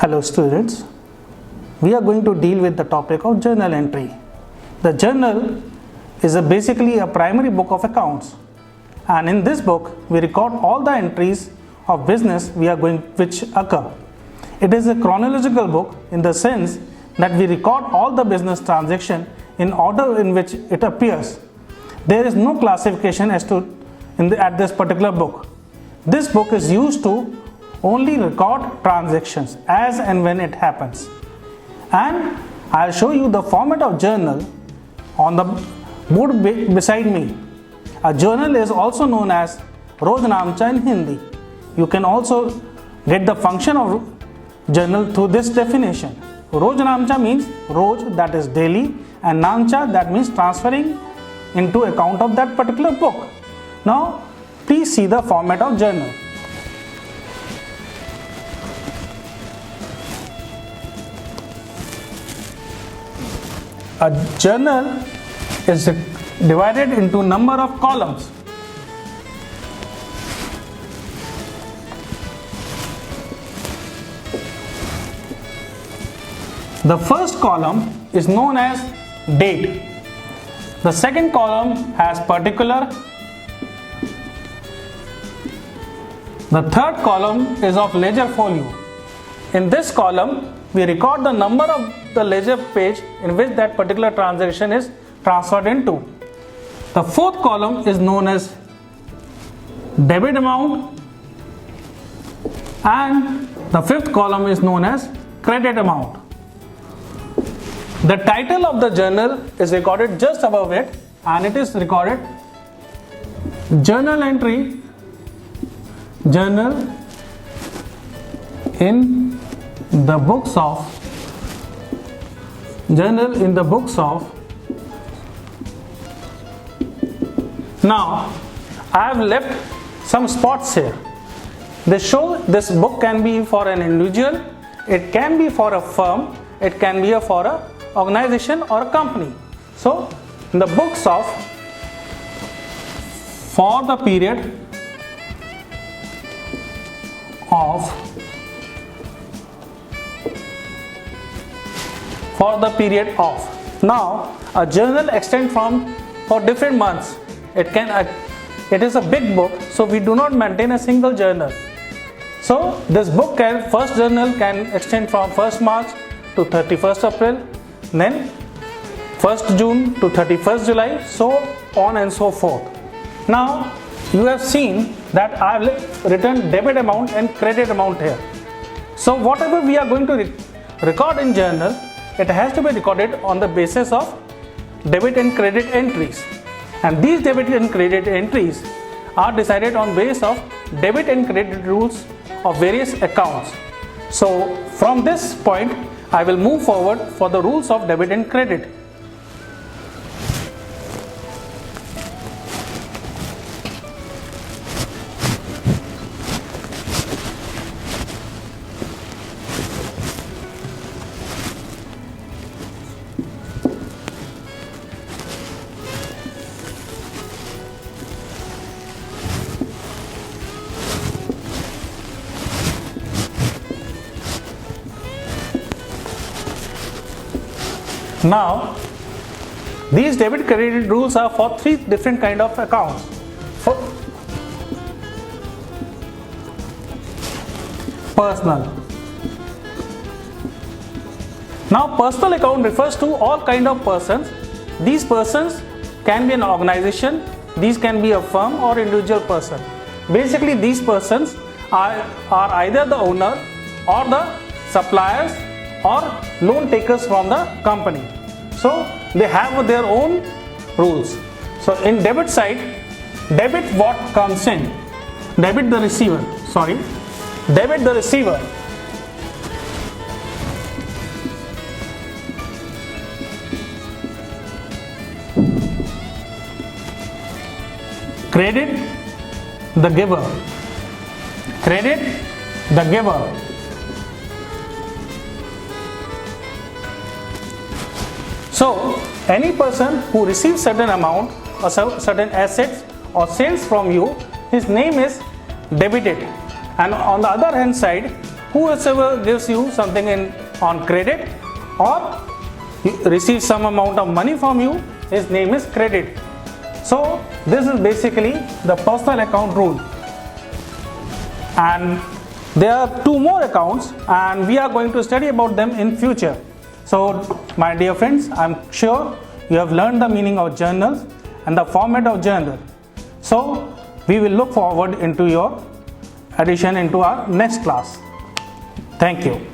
Hello students, we are going to deal with the topic of journal entry. The journal is basically a primary book of accounts, and in this book we record all the entries of business which occur. It is a chronological book in the sense that we record all the business transaction in order in which it appears. There is no classification at this particular book. This book is used to only record transactions as and when it happens. And I'll show you the format of journal on the board beside me. A journal is also known as Roznamcha in Hindi. You can also get the function of journal through this definition. Roznamcha means Roz, that is daily, and Namcha, that means transferring into account of that particular book. Now please see the format of journal. A journal is divided into number of columns. The first column is known as date. The second column has particular. The third column is of ledger folio. In this column, we record the number of the ledger page in which that particular transaction is transferred into. The fourth column is known as debit amount, and the fifth column is known as credit amount. The title of the journal is recorded just above it, and it is recorded journal entry, journal in the books of Now I have left some spots here. They show this book can be for an individual, it can be for a firm, it can be for a organization or a company. So in the books of for the period of. Now a journal extends for different months. It is a big book, so we do not maintain a single journal. So this book first journal can extend from 1st March to 31st April, then 1st June to 31st July, so on and so forth. Now you have seen that I have written debit amount and credit amount here. So whatever we are going to record in journal, it has to be recorded on the basis of debit and credit entries. And these debit and credit entries are decided on basis of debit and credit rules of various accounts. So from this point, I will move forward for the rules of debit and credit. Now, these debit credit rules are for three different kind of accounts. For personal. Now, personal account refers to all kind of persons. These persons can be an organization, these can be a firm or individual person. Basically, these persons are either the owner or the suppliers or loan takers from the company. So they have their own rules. So in debit side, debit what comes in? Debit the receiver. Credit the giver. So any person who receives certain amount or certain assets or sales from you, his name is debited. And on the other hand side, whoever gives you something on credit or receives some amount of money from you, his name is credit. So this is basically the personal account rule. And there are two more accounts and we are going to study about them in future. So my dear friends, I'm sure you have learned the meaning of journals and the format of journal. So we will look forward into your addition into our next class. Thank you.